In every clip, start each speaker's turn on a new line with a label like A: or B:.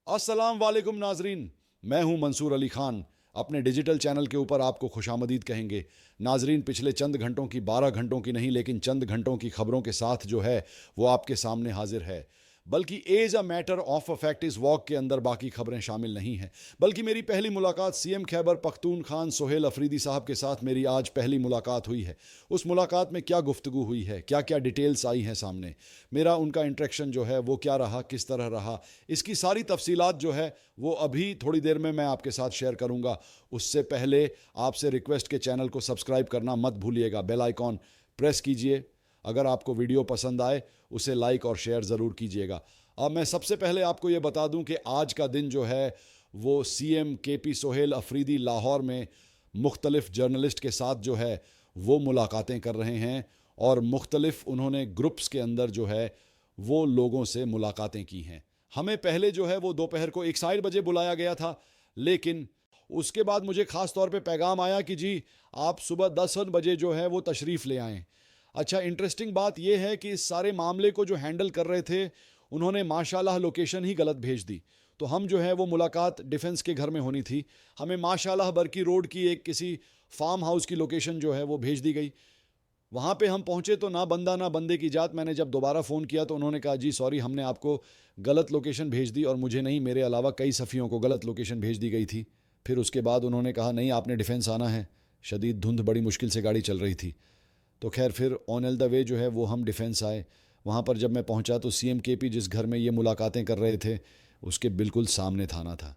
A: अस्सलाम वालेकुम नाजरीन, मैं हूं मंसूर अली खान। अपने डिजिटल चैनल के ऊपर आपको खुशामदीद कहेंगे। नाजरीन, पिछले चंद घंटों की, 12 घंटों की नहीं लेकिन चंद घंटों की खबरों के साथ जो है वो आपके सामने हाजिर है। बल्कि as a matter of a fact इस वॉक के अंदर बाकी खबरें शामिल नहीं हैं। बल्कि मेरी पहली मुलाकात सीएम खैबर पख्तूनख्वा सोहेल अफरीदी साहब के साथ मेरी आज पहली मुलाकात हुई है। उस मुलाकात में क्या गुफ्तगू हुई है, क्या क्या डिटेल्स आई हैं सामने, मेरा उनका इंटरेक्शन जो है वो क्या रहा, किस तरह रहा, इसकी सारी तफसीलात जो है वो अभी थोड़ी देर में मैं आपके साथ शेयर करूंगा। उससे पहले आपसे रिक्वेस्ट के चैनल को सब्सक्राइब करना मत भूलिएगा, बेल आइकॉन प्रेस कीजिए। अगर आपको वीडियो पसंद आए उसे लाइक और शेयर ज़रूर कीजिएगा। अब मैं सबसे पहले आपको ये बता दूं कि आज का दिन जो है वो सीएम केपी सोहेल अफरीदी लाहौर में मुख्तलिफ जर्नलिस्ट के साथ जो है वो मुलाकातें कर रहे हैं और मुख्तलिफ उन्होंने ग्रुप्स के अंदर जो है वो लोगों से मुलाकातें की हैं। हमें पहले जो है वो दोपहर को 1:60 बजे बुलाया गया था, लेकिन उसके बाद मुझे ख़ास तौर पे पैगाम आया कि जी आप सुबह 10 बजे जो है वो तशरीफ़ ले आएँ। अच्छा, इंटरेस्टिंग बात यह है कि इस सारे मामले को जो हैंडल कर रहे थे उन्होंने माशाल्लाह लोकेशन ही गलत भेज दी। तो हम जो है वो मुलाकात डिफेंस के घर में होनी थी, हमें माशाल्लाह बरकी रोड की एक किसी फार्म हाउस की लोकेशन जो है वो भेज दी गई। वहाँ पे हम पहुँचे तो ना बंदा ना बंदे की जात। मैंने जब दोबारा फ़ोन किया तो उन्होंने कहा जी सॉरी, हमने आपको गलत लोकेशन भेज दी, और मुझे नहीं, मेरे अलावा कई सफ़ियों को गलत लोकेशन भेज दी गई थी। फिर उसके बाद उन्होंने कहा नहीं, आपने डिफेंस आना है। शदीद धुंध, बड़ी मुश्किल से गाड़ी चल रही थी। तो खैर फिर ऑन एल द वे जो है वो हम डिफेंस आए। वहाँ पर जब मैं पहुँचा तो सीएम केपी जिस घर में ये मुलाकातें कर रहे थे उसके बिल्कुल सामने थाना था।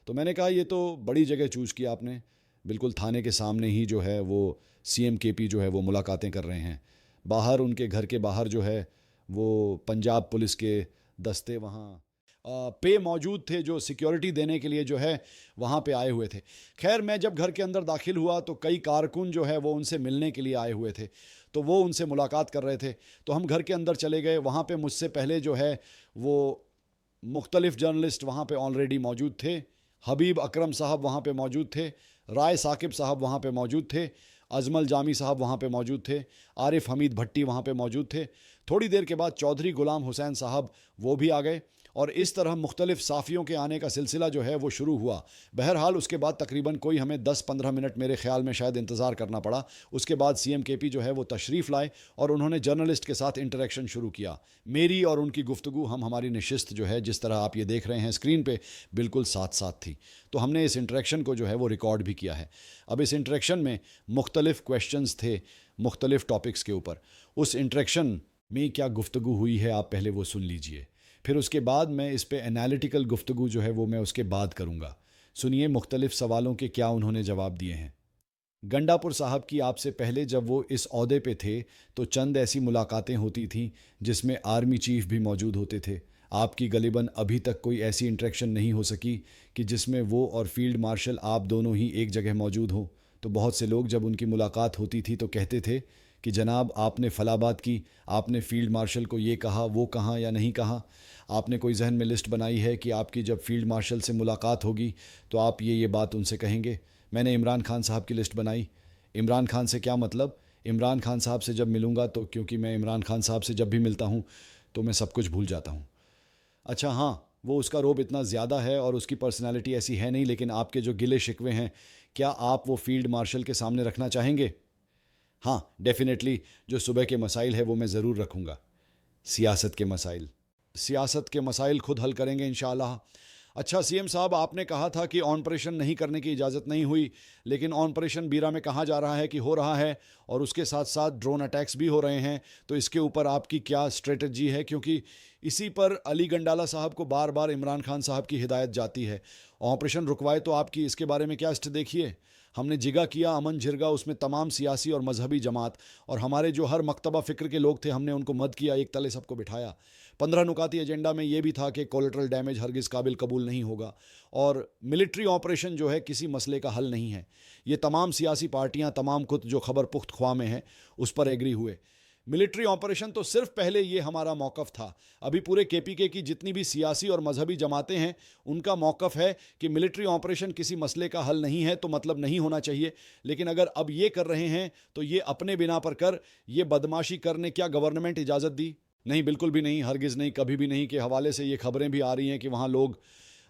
A: तो मैंने कहा ये तो बड़ी जगह चूज़ किया आपने, बिल्कुल थाने के सामने ही जो है वो सीएम केपी जो है वो मुलाकातें कर रहे हैं। बाहर उनके घर के बाहर जो है वो पंजाब पुलिस के दस्ते वहाँ पे मौजूद थे जो सिक्योरिटी देने के लिए जो है वहाँ पे आए हुए थे। खैर मैं जब घर के अंदर दाखिल हुआ तो कई कारकुन जो है वो उनसे मिलने के लिए आए हुए थे, तो वो उनसे मुलाकात कर रहे थे। तो हम घर के अंदर चले गए। वहाँ पे मुझसे पहले जो है वो मुख्तलिफ जर्नलिस्ट वहाँ पे ऑलरेडी मौजूद थे। हबीब अकरम साहब वहाँ पे मौजूद थे, राय साकिब साहब वहाँ पे मौजूद थे, अजमल जामी साहब वहाँ पे मौजूद थे, आरिफ हमीद भट्टी वहाँ पे मौजूद थे। थोड़ी देर के बाद चौधरी गुलाम हुसैन साहब वो भी आ गए, और इस तरह मुख्तलिफ साफ़ियों के आने का सिलसिला जो है वो शुरू हुआ। बहरहाल उसके बाद तकरीबन कोई हमें 10-15 मिनट मेरे ख्याल में शायद इंतज़ार करना पड़ा। उसके बाद सीएम केपी जो है वो तशरीफ़ लाए और उन्होंने जर्नलिस्ट के साथ इंटरेक्शन शुरू किया। मेरी और उनकी गुफ्तगू, हम हमारी नशिस्त जो है जिस तरह आप ये देख रहे हैं स्क्रीन पे, बिल्कुल साथ साथ थी। तो हमने इस इंटरेक्शन को जो है वो रिकॉर्ड भी किया है। अब इस इंटरेक्शन में मुख्तलिफ क्वेश्चंस थे मुख्तलिफ टॉपिक्स के ऊपर। उस इंटरेक्शन में क्या गुफ्तगू हुई है आप पहले वो सुन लीजिए, फिर उसके बाद मैं इस पे एनालिटिकल गुफ्तगू जो है वो मैं उसके बाद करूँगा। सुनिए मुख्तलिफ सवालों के क्या उन्होंने जवाब दिए हैं। गंडापुर साहब की आपसे पहले जब वो इस ओहदे पे थे तो चंद ऐसी मुलाकातें होती थीं जिसमें आर्मी चीफ भी मौजूद होते थे। आपकी गलिबन अभी तक कोई ऐसी इंटरेक्शन नहीं हो सकी कि जिसमें वो और फील्ड मार्शल आप दोनों ही एक जगह मौजूद हों। तो बहुत से लोग जब उनकी मुलाकात होती थी तो कहते थे कि जनाब आपने फला बात की, आपने फील्ड मार्शल को ये कहा, वो कहा या नहीं कहा। आपने कोई जहन में लिस्ट बनाई है कि आपकी जब फील्ड मार्शल से मुलाकात होगी तो आप ये बात उनसे कहेंगे। मैंने इमरान खान साहब की लिस्ट बनाई। इमरान खान से क्या मतलब? इमरान खान साहब से जब मिलूँगा तो, क्योंकि मैं इमरान खान साहब से जब भी मिलता हूँ तो मैं सब कुछ भूल जाता हूँ। अच्छा हाँ, वो उसका रोब इतना ज़्यादा है और उसकी पर्सनालिटी ऐसी है नहीं, लेकिन आपके जो गिले शिकवे हैं क्या आप वो फील्ड मार्शल के सामने रखना चाहेंगे? हाँ डेफिनेटली, जो सुबह के मसाइल है वो मैं ज़रूर रखूँगा। सियासत के मसाइल, सियासत के मसाइल खुद हल करेंगे इंशाअल्लाह। अच्छा सीएम साहब, आपने कहा था कि ऑपरेशन नहीं करने की इजाज़त नहीं हुई, लेकिन ऑपरेशन बीरा में कहा जा रहा है कि हो रहा है, और उसके साथ साथ ड्रोन अटैक्स भी हो रहे हैं। तो इसके ऊपर आपकी क्या स्ट्रेटजी है? क्योंकि इसी पर अली गंडाला साहब को बार बार इमरान खान साहब की हिदायत जाती है, ऑपरेशन रुकवाए तो आपकी इसके बारे में क्या स्टेप? देखिए हमने जिगा किया, अमन झिरगा, उसमें तमाम सियासी और मजहबी जमात और हमारे जो हर मकतबा फ़िक्र के लोग थे हमने उनको मद किया, एक तले सबको बिठाया। 15 नुकाती एजेंडा में ये भी था कि कोलेटरल डैमेज हरगिज़ काबिल कबूल नहीं होगा, और मिलिट्री ऑपरेशन जो है किसी मसले का हल नहीं है। ये तमाम सियासी पार्टियां, तमाम कुत जो खबर पुख्त ख्वाह में है उस पर एग्री हुए। मिलिट्री ऑपरेशन तो सिर्फ पहले ये हमारा मौक़िफ़ था। अभी पूरे केपीके की जितनी भी सियासी और मजहबी जमातें हैं उनका मौक़िफ़ है कि मिलिट्री ऑपरेशन किसी मसले का हल नहीं है, तो मतलब नहीं होना चाहिए। लेकिन अगर अब ये कर रहे हैं तो ये अपने बिना पर कर, ये बदमाशी करने क्या गवर्नमेंट इजाज़त दी? नहीं, बिल्कुल भी नहीं, हरगिज़ नहीं, कभी भी नहीं। के हवाले से ये खबरें भी आ रही हैं कि वहाँ लोग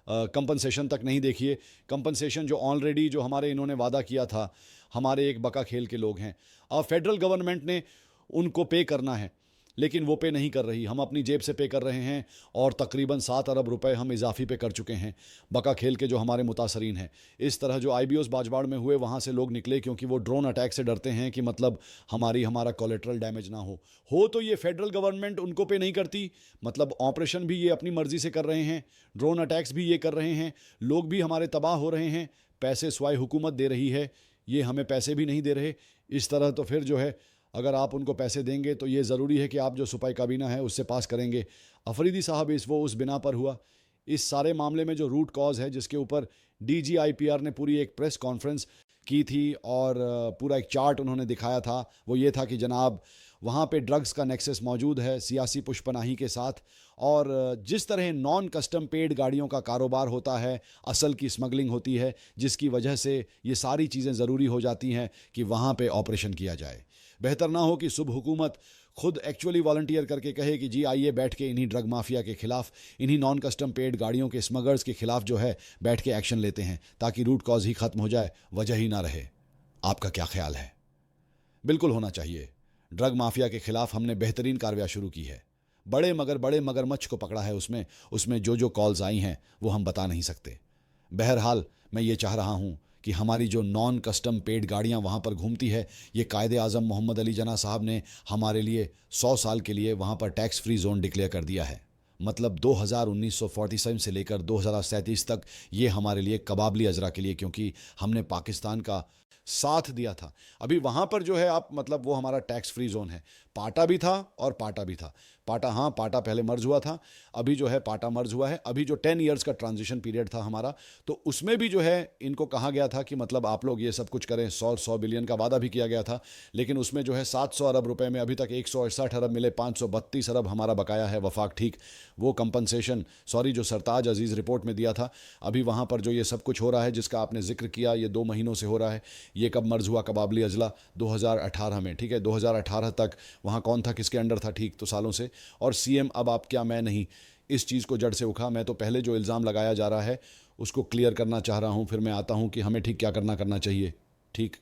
A: कंपनसेशन तक नहीं देखिए। कंपनसेशन जो ऑलरेडी जो हमारे इन्होंने वादा किया था, हमारे एक बका खेल के लोग हैं, अब फेडरल गवर्नमेंट ने उनको पे करना है, लेकिन वो पे नहीं कर रही, हम अपनी जेब से पे कर रहे हैं और तकरीबन 7 अरब रुपए हम इजाफी पे कर चुके हैं बका खेल के जो हमारे मुतासरीन हैं। इस तरह जो IBOs बाजवाड़ में हुए वहाँ से लोग निकले क्योंकि वो ड्रोन अटैक से डरते हैं कि मतलब हमारा कोलेट्रल डैमेज ना हो तो ये फेडरल गवर्नमेंट उनको पे नहीं करती, मतलब ऑपरेशन भी ये अपनी मर्जी से कर रहे हैं, ड्रोन अटैक्स भी ये कर रहे हैं, लोग भी हमारे तबाह हो रहे हैं, पैसे स्वाय हुकूमत दे रही है, ये हमें पैसे भी नहीं दे रहे। इस तरह तो फिर जो है अगर आप उनको पैसे देंगे तो ये ज़रूरी है कि आप जो सुपाई काबीना है उससे पास करेंगे। अफरीदी साहब वो उस बिना पर हुआ। इस सारे मामले में जो रूट कॉज है जिसके ऊपर DG IPR ने पूरी एक प्रेस कॉन्फ्रेंस की थी और पूरा एक चार्ट उन्होंने दिखाया था, वो ये था कि जनाब वहाँ पे ड्रग्स का नेक्सस मौजूद है सियासी पुष्पनाही के साथ, और जिस तरह नॉन कस्टम पेड गाड़ियों का कारोबार होता है, असल की स्मगलिंग होती है, जिसकी वजह से ये सारी चीज़ें ज़रूरी हो जाती हैं कि वहाँ पे ऑपरेशन किया जाए। बेहतर ना हो कि सुबह हुकूमत खुद एक्चुअली वॉलंटियर करके कहे कि जी आइए बैठ के इन्हीं ड्रग माफिया के खिलाफ, इन्हीं नॉन कस्टम पेड गाड़ियों के स्मगलर्स के खिलाफ जो है बैठ के एक्शन लेते हैं ताकि रूट कॉज ही ख़त्म हो जाए, वजह ही ना रहे। आपका क्या ख्याल है? बिल्कुल होना चाहिए। ड्रग माफिया के खिलाफ हमने बेहतरीन कार्रवाई शुरू की है, बड़े मगरमच्छ को पकड़ा है, उसमें जो कॉल्स आई हैं वो हम बता नहीं सकते। बहरहाल मैं ये चाह रहा हूँ कि हमारी जो नॉन कस्टम पेड गाड़ियाँ वहाँ पर घूमती है, ये कायदे आज़म मोहम्मद अली जना साहब ने हमारे लिए 100 साल के लिए वहाँ पर टैक्स फ्री जोन डिक्लेयर कर दिया है। मतलब 1947 से लेकर 2037 तक ये हमारे लिए कबाबली अजरा के लिए, क्योंकि हमने पाकिस्तान का साथ दिया था। अभी वहाँ पर जो है आप मतलब वो हमारा टैक्स फ्री जोन है। पाटा भी था और पाटा भी था। पाटा पहले मर्ज हुआ था, अभी जो है पाटा मर्ज हुआ है। अभी जो 10 ईयर्स का ट्रांजिशन पीरियड था हमारा, तो उसमें भी जो है इनको कहा गया था कि मतलब आप लोग ये सब कुछ करें। 100 बिलियन का वादा भी किया गया था, लेकिन उसमें जो है 700 अरब रुपए में अभी तक 168 अरब मिले, 532 अरब हमारा बकाया है वफाक। ठीक, वो कंपनसेशन जो सरताज अजीज़ रिपोर्ट में दिया था, अभी वहाँ पर जो ये सब कुछ हो रहा है जिसका आपने जिक्र किया, ये 2 महीनों से हो रहा है। ये कब मर्ज हुआ कबाबली अजला? 2018 में। ठीक है, 2018 तक वहाँ कौन था, किसके अंडर था? ठीक, तो सालों से। और CM अब आप क्या, मैं नहीं, इस चीज़ को जड़ से उखा। मैं तो पहले जो इल्ज़ाम लगाया जा रहा है उसको क्लियर करना चाह रहा हूँ, फिर मैं आता हूँ कि हमें ठीक क्या करना चाहिए। ठीक,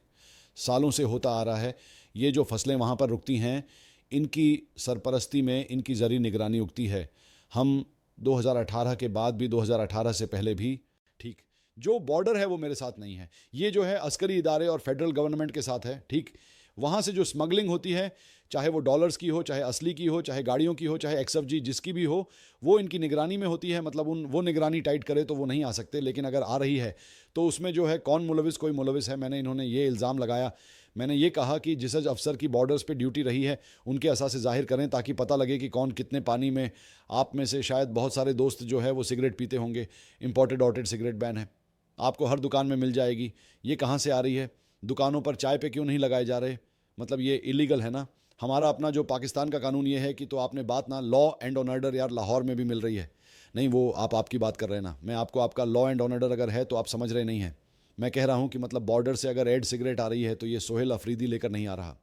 A: सालों से होता आ रहा है, ये जो फसलें वहाँ पर रुकती हैं, इनकी सरपरस्ती में इनकी ज़री निगरानी उगती है। हम 2018 के बाद भी, 2018 से पहले भी, ठीक, जो बॉर्डर है वो मेरे साथ नहीं है, ये जो है अस्करी इदारे और फेडरल गवर्नमेंट के साथ है। ठीक, वहाँ से जो स्मगलिंग होती है, चाहे वो डॉलर्स की हो, चाहे असली की हो, चाहे गाड़ियों की हो, चाहे XFG जिसकी भी हो, वो इनकी निगरानी में होती है। मतलब वो निगरानी टाइट करे तो वो नहीं आ सकते, लेकिन अगर आ रही है तो उसमें जो है कौन मुलविस, कोई मुलविस है। इन्होंने ये इल्ज़ाम लगाया, मैंने ये कहा कि जिस अफसर की बॉर्डर्स पे ड्यूटी रही है उनके असासे ज़ाहिर करें ताकि पता लगे कि कौन कितने पानी में। आप में से शायद बहुत सारे दोस्त जो है वो सिगरेट पीते होंगे, इंपोर्टेड सिगरेट बैन है, आपको हर दुकान में मिल जाएगी। ये कहाँ से आ रही है? दुकानों पर चाय पे क्यों नहीं लगाए जा रहे? मतलब ये इलीगल है ना। हमारा अपना जो पाकिस्तान का कानून ये है कि तो आपने बात ना, लॉ एंड ऑर्डर यार लाहौर में भी मिल रही है। नहीं, वो आपकी बात कर रहे हैं ना, मैं आपको आपका लॉ एंड ऑर्डर अगर है तो आप समझ रहे नहीं हैं। मैं कह रहा हूँ कि मतलब बॉर्डर से अगर रेड सिगरेट आ रही है तो ये सोहेल अफरीदी लेकर नहीं आ रहा,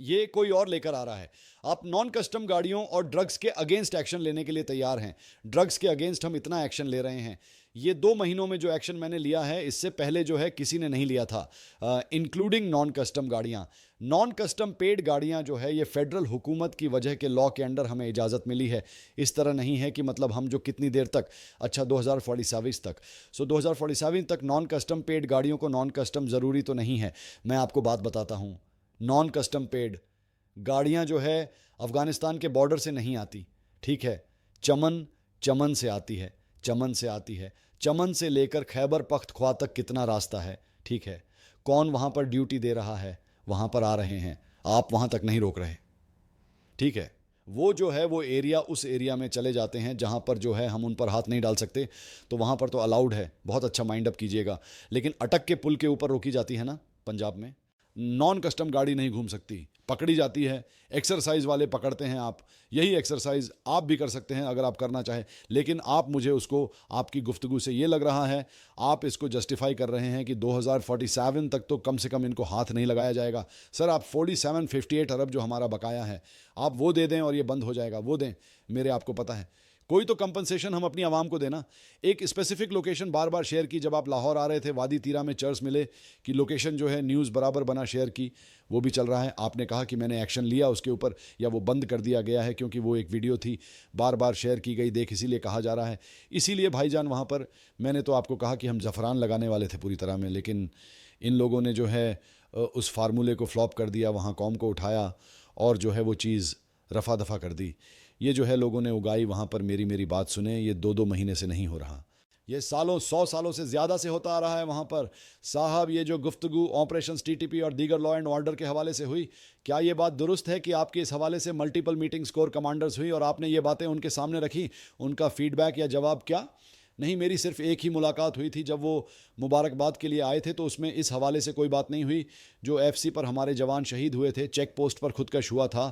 A: ये कोई और लेकर आ रहा है। आप नॉन कस्टम गाड़ियों और ड्रग्स के अगेंस्ट एक्शन लेने के लिए तैयार हैं। ड्रग्स के अगेंस्ट हम इतना एक्शन ले रहे हैं, ये 2 महीनों में जो एक्शन मैंने लिया है इससे पहले जो है किसी ने नहीं लिया था, इंक्लूडिंग नॉन कस्टम गाड़ियाँ। नॉन कस्टम पेड गाड़ियाँ जो है ये फेडरल हुकूमत की वजह के लॉ के अंडर हमें इजाज़त मिली है। इस तरह नहीं है कि मतलब हम जो कितनी देर तक, अच्छा 2047 तक, 2047 तक नॉन कस्टम पेड गाड़ियों को नॉन कस्टम ज़रूरी तो नहीं है। मैं आपको बात बताता हूँ, नॉन कस्टम पेड गाड़ियाँ जो है अफ़गानिस्तान के बॉर्डर से नहीं आती। ठीक है, चमन से आती है, चमन से लेकर खैबर पख्तूनख्वा तक कितना रास्ता है। ठीक है, कौन वहाँ पर ड्यूटी दे रहा है, वहाँ पर आ रहे हैं, आप वहाँ तक नहीं रोक रहे। ठीक है, वो जो है वो एरिया, उस एरिया में चले जाते हैं जहाँ पर जो है हम उन पर हाथ नहीं डाल सकते, तो वहाँ पर तो अलाउड है। बहुत अच्छा माइंड अप कीजिएगा। लेकिन अटक के पुल के ऊपर रोकी जाती है ना पंजाब में, नॉन कस्टम गाड़ी नहीं घूम सकती, पकड़ी जाती है। एक्सरसाइज वाले पकड़ते हैं, आप यही एक्सरसाइज आप भी कर सकते हैं अगर आप करना चाहें। लेकिन आप मुझे उसको, आपकी गुफ्तगू से ये लग रहा है आप इसको जस्टिफाई कर रहे हैं कि 2047 तक तो कम से कम इनको हाथ नहीं लगाया जाएगा। सर आप 58 अरब जो हमारा बकाया है आप वो दे दें और ये बंद हो जाएगा, वो दें। मेरे आपको पता है कोई तो कंपनसेशन हम अपनी आवाम को देना। एक स्पेसिफिक लोकेशन बार बार शेयर की, जब आप लाहौर आ रहे थे वादी तीरा में चर्च मिले कि लोकेशन जो है न्यूज़ बराबर बना शेयर की, वो भी चल रहा है। आपने कहा कि मैंने एक्शन लिया उसके ऊपर, या वो बंद कर दिया गया है क्योंकि वो एक वीडियो थी बार बार शेयर की गई, देख इसीलिए कहा जा रहा है। इसीलिए भाईजान वहाँ पर मैंने तो आपको कहा कि हम ज़फ़रान लगाने वाले थे पूरी तरह में, लेकिन इन लोगों ने जो है उस फार्मूले को फ्लॉप कर दिया, वहाँ कौम को उठाया और जो है वो चीज़ रफ़ा दफ़ा कर दी। ये जो है लोगों ने उगाई वहाँ पर, मेरी बात सुने, ये 2-2 महीने से नहीं हो रहा, ये सालों 100 सालों से ज़्यादा से होता आ रहा है वहाँ पर। साहब ये जो गुफ्तगू ऑपरेशन टीटीपी और दीगर लॉ एंड ऑर्डर के हवाले से हुई, क्या ये बात दुरुस्त है कि आपके इस हवाले से मल्टीपल मीटिंग्स कोर कमांडर्स हुई और आपने ये बातें उनके सामने रखी? उनका फीडबैक या जवाब क्या? नहीं, मेरी सिर्फ एक ही मुलाकात हुई थी जब वो मुबारकबाद के लिए आए थे, तो उसमें इस हवाले से कोई बात नहीं हुई। जो एफसी पर हमारे जवान शहीद हुए थे, चेक पोस्ट पर खुदकश हुआ था,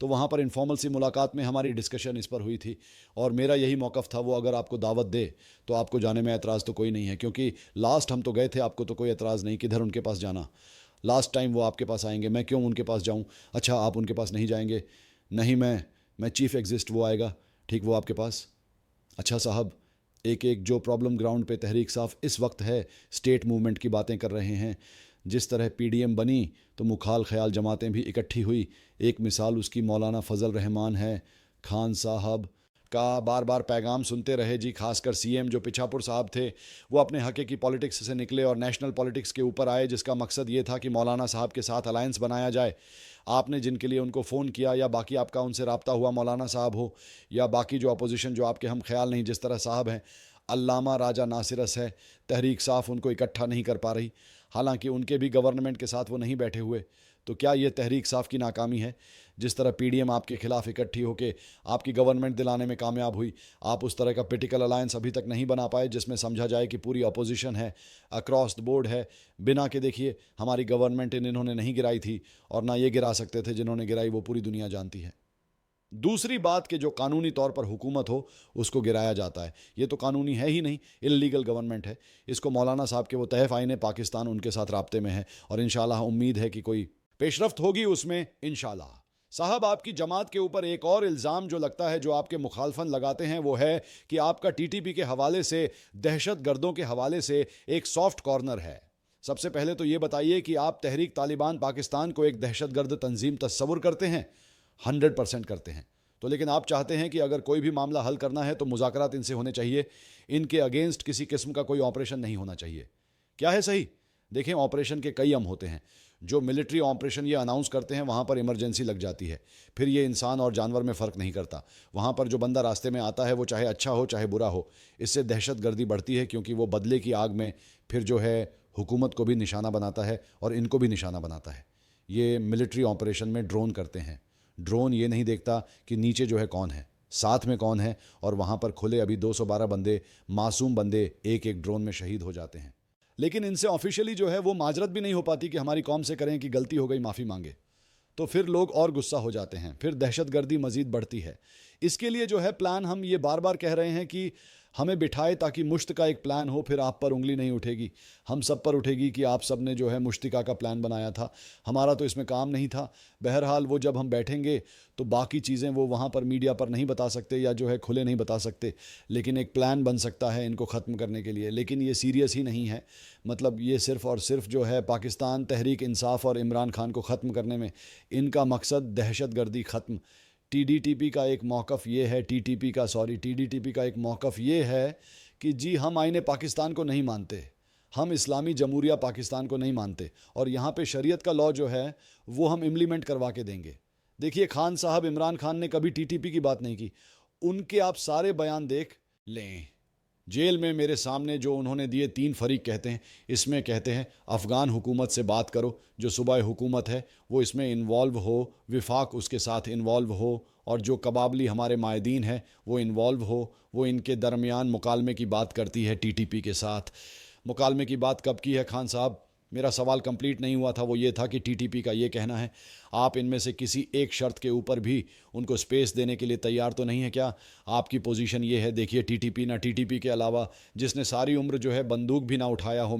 A: तो वहाँ पर इनफॉर्मल सी मुलाकात में हमारी डिस्कशन इस पर हुई थी और मेरा यही मौक़िफ़ था, वो अगर आपको दावत दे तो आपको जाने में एतराज़ तो कोई नहीं है, क्योंकि लास्ट हम तो गए थे, आपको तो कोई एतराज़ नहीं, किधर उनके पास जाना। लास्ट टाइम वो आपके पास आएंगे, मैं क्यों उनके पास जाऊँ? अच्छा, आप उनके पास नहीं जाएंगे? नहीं, मैं चीफ़ एग्जिस्ट, वो आएगा, ठीक, वो आपके पास। अच्छा साहब, एक एक जो प्रॉब्लम ग्राउंड पे तहरीक साफ इस वक्त है, स्टेट मूवमेंट की बातें कर रहे हैं। जिस तरह पीडीएम बनी तो मुखाल ख्याल जमातें भी इकट्ठी हुई। एक मिसाल उसकी मौलाना फजल रहमान है। खान साहब का बार बार पैगाम सुनते रहे जी, खासकर सीएम जो पिछापुर साहब थे, वो अपने हक़े की पॉलिटिक्स से निकले और नेशनल पॉलिटिक्स के ऊपर आए, जिसका मकसद ये था कि मौलाना साहब के साथ अलायंस बनाया जाए। आपने जिनके लिए उनको फ़ोन किया या बाकी आपका उनसे रब्ता हुआ, मौलाना साहब हो या बाकी जो अपोजिशन जो आपके हम ख्याल नहीं जिस तरह साहब हैं, अल्लामा राजा नासिरस है, तहरीक साफ उनको इकट्ठा नहीं कर पा रही, हालांकि उनके भी गवर्नमेंट के साथ वो नहीं बैठे हुए। तो क्या ये तहरीक साफ की नाकामी है? जिस तरह पीडीएम आपके खिलाफ इकट्ठी होकर आपकी गवर्नमेंट दिलाने में कामयाब हुई, आप उस तरह का पोलिटिकल अलायंस अभी तक नहीं बना पाए जिसमें समझा जाए कि पूरी अपोजिशन है, अक्रॉस द बोर्ड है। बिना के देखिए, हमारी गवर्नमेंट इन्होंने नहीं गिराई थी और ना ये गिरा सकते थे, जिन्होंने गिराई वो पूरी दुनिया जानती है। दूसरी बात कि जो कानूनी तौर पर हुकूमत हो उसको गिराया जाता है, ये तो कानूनी है ही नहीं, इल्लीगल गवर्नमेंट है। इसको मौलाना साहब के वो तहफ़ आईन पाकिस्तान उनके साथ राब्ते में है और इंशाल्लाह उम्मीद है कि कोई पेशरफ्त होगी उसमें इंशाल्लाह। साहब, आपकी जमात के ऊपर एक और इल्ज़ाम जो लगता है, जो आपके मुखालफन लगाते हैं, वो है कि आपका टीटीपी के हवाले से, दहशत गर्दों के हवाले से एक सॉफ्ट कॉर्नर है। सबसे पहले तो ये बताइए कि आप तहरीक तालिबान पाकिस्तान को एक दहशत गर्द तंजीम तस्वुर करते हैं? 100% करते हैं। तो लेकिन आप चाहते हैं कि अगर कोई भी मामला हल करना है तो मुज़ाकरात इनसे होने चाहिए, इनके अगेंस्ट किसी किस्म का कोई ऑपरेशन नहीं होना चाहिए। क्या है सही? देखें, ऑपरेशन के कई अम होते हैं। जो मिलिट्री ऑपरेशन ये अनाउंस करते हैं, वहाँ पर इमरजेंसी लग जाती है, फिर ये इंसान और जानवर में फ़र्क नहीं करता। वहाँ पर जो बंदा रास्ते में आता है, वो चाहे अच्छा हो चाहे बुरा हो, इससे दहशत गर्दी बढ़ती है, क्योंकि वो बदले की आग में फिर जो है हुकूमत को भी निशाना बनाता है और इनको भी निशाना बनाता है। ये मिलिट्री ऑपरेशन में ड्रोन करते हैं। ड्रोन ये नहीं देखता कि नीचे जो है कौन है, साथ में कौन है, और वहाँ पर खुले अभी 212 बंदे, मासूम बंदे एक एक ड्रोन में शहीद हो जाते हैं। लेकिन इनसे ऑफिशियली जो है वो माजरत भी नहीं हो पाती कि हमारी कौम से करें कि गलती हो गई, माफ़ी मांगे, तो फिर लोग और गुस्सा हो जाते हैं, फिर दहशतगर्दी मज़ीद बढ़ती है। इसके लिए जो है प्लान हम ये बार बार कह रहे हैं कि हमें बिठाए ताकि मुश्त का एक प्लान हो, फिर आप पर उंगली नहीं उठेगी, हम सब पर उठेगी कि आप सब ने जो है मुश्तिका का प्लान बनाया था, हमारा तो इसमें काम नहीं था। बहरहाल वो जब हम बैठेंगे तो बाकी चीज़ें वो वहाँ पर मीडिया पर नहीं बता सकते या जो है खुले नहीं बता सकते, लेकिन एक प्लान बन सकता है इनको ख़त्म करने के लिए। लेकिन ये सीरियस ही नहीं है, मतलब ये सिर्फ़ और सिर्फ जो है पाकिस्तान तहरीक इंसाफ और इमरान खान को ख़त्म करने में इनका मकसद दहशतगर्दी ख़त्म। टीडीटीपी का एक मौक़िफ़ ये है, टीडीटीपी का एक मौक़िफ़ ये है कि जी हम आईने पाकिस्तान को नहीं मानते, हम इस्लामी जमहूरिया पाकिस्तान को नहीं मानते, और यहाँ पे शरीयत का लॉ जो है वो हम इम्प्लीमेंट करवा के देंगे। देखिए, खान साहब, इमरान खान ने कभी टीटीपी की बात नहीं की, उनके आप सारे बयान देख लें। जेल में मेरे सामने जो उन्होंने दिए 3 फरीक कहते हैं, इसमें कहते हैं अफ़गान हुकूमत से बात करो, जो सूबाई हुकूमत है वो इसमें इन्वॉल्व हो, विफाक उसके साथ इन्वॉल्व हो, और जो कबाबली हमारे मायदीन हैं वो इन्वॉल्व हो, वो इनके दरमियान मुकालमे की बात करती है टीटीपी के साथ। मुकालमे की बात कब की है खान साहब? मेरा सवाल कंप्लीट नहीं हुआ था, वो ये था कि टीटीपी का ये कहना है आप इनमें से किसी एक शर्त के ऊपर भी उनको स्पेस देने के लिए तैयार तो नहीं है क्या? आपकी पोजीशन ये है, देखिए टीटीपी ना टीटीपी के अलावा जिसने सारी उम्र जो है बंदूक भी ना उठाया हो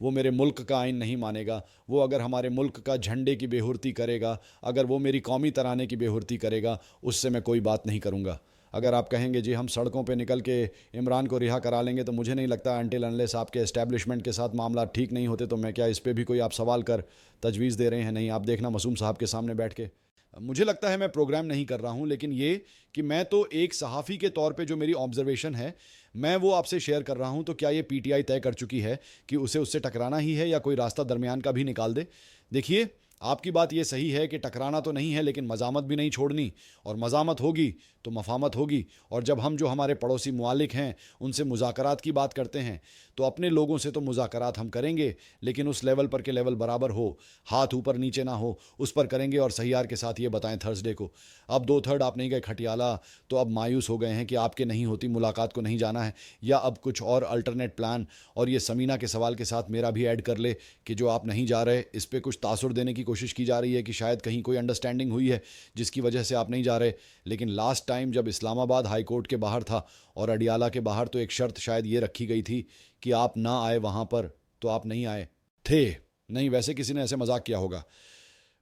A: वो मेरे मुल्क का आइन नहीं मानेगा। वो अगर हमारे मुल्क का झंडे की बेहुरती करेगा, अगर वो मेरी कौमी तराने की बेहुरती करेगा, उससे मैं कोई बात नहीं करूँगा। अगर आप कहेंगे जी हम सड़कों पे निकल के इमरान को रिहा करा लेंगे, तो मुझे नहीं लगता अनटिल अनलेस आपके एस्टैब्लिशमेंट के साथ मामला ठीक नहीं होते, तो मैं क्या इस पे भी कोई आप सवाल कर तजवीज़ दे रहे हैं? नहीं, आप देखना मासूम साहब के सामने बैठ के। मुझे लगता है मैं प्रोग्राम नहीं कर रहा हूं, लेकिन ये कि मैं तो एक सहाफ़ी के तौर पे जो मेरी ऑब्जर्वेशन है मैं वो आपसे शेयर कर रहा हूं। तो क्या ये पीटीआई तय कर चुकी है कि उसे उससे टकराना ही है या कोई रास्ता दरमियान का भी निकाल दे? देखिए, आपकी बात ये सही है कि टकराना तो नहीं है, लेकिन मज़ामत भी नहीं छोड़नी, और मज़ामत होगी तो मफामत होगी। और जब हम जो हमारे पड़ोसी मुआलिक हैं उनसे मुज़ाकरात की बात करते हैं, तो अपने लोगों से तो मुज़ाकरात हम करेंगे, लेकिन उस लेवल पर के लेवल बराबर हो, हाथ ऊपर नीचे ना हो, उस पर करेंगे। और सहियार के साथ ये बताएं थर्सडे को, अब 2/3 आप नहीं गए खटियाला, तो अब मायूस हो गए हैं कि आपके नहीं होती मुलाकात को नहीं जाना है, या अब कुछ और अल्टरनेट प्लान? और ये समीना के सवाल के साथ मेरा भी ऐड कर ले कि जो आप नहीं जा रहे, इस पर कुछ तासुर देने की कोशिश की जा रही है कि शायद कहीं कोई अंडरस्टैंडिंग हुई है जिसकी वजह से आप नहीं जा रहे। लेकिन लास्ट टाइम जब इस्लामाबाद हाई कोर्ट के बाहर था और अडियाला के बाहर, तो एक शर्त शायद ये रखी गई थी कि आप ना आए वहाँ पर, तो आप नहीं आए थे। नहीं, वैसे किसी ने ऐसे मजाक किया होगा।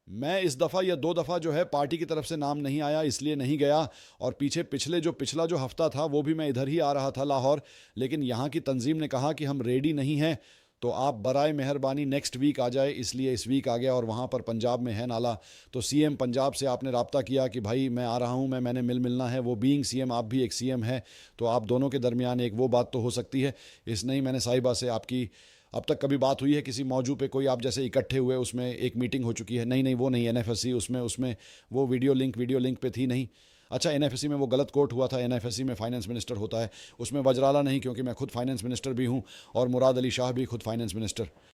A: मैं इस दफ़ा या 2 दफ़ा जो है पार्टी की तरफ से नाम नहीं आया, इसलिए नहीं गया। और पिछला जो हफ्ता था वो भी मैं इधर ही आ रहा था लाहौर, लेकिन यहाँ की तंजीम ने कहा कि हम रेडी नहीं हैं, तो आप बराए मेहरबानी नेक्स्ट वीक आ जाए, इसलिए इस वीक आ गया। और वहाँ पर पंजाब में है नाला, तो सीएम पंजाब से आपने रब्ता किया कि भाई मैं आ रहा हूँ, मैंने मिलना है। वो बीइंग सीएम, आप भी एक सीएम है, तो आप दोनों के दरमियान एक वो बात तो हो सकती है। इस नहीं, मैंने साहिबा से आपकी अब तक कभी बात हुई है किसी मौजू पे, कोई आप जैसे इकट्ठे हुए उसमें एक मीटिंग हो चुकी है? नहीं नहीं, वो नहीं, एनएफएससी उसमें उसमें वो वीडियो लिंक पे थी नहीं। अच्छा, एनएफएससी में वो गलत कोट हुआ था, एनएफएससी में फाइनेंस मिनिस्टर होता है, उसमें वजराला नहीं, क्योंकि मैं खुद फाइनेंस मिनिस्टर भी हूँ और मुराद अली शाह भी खुद फाइनेंस मिनिस्टर।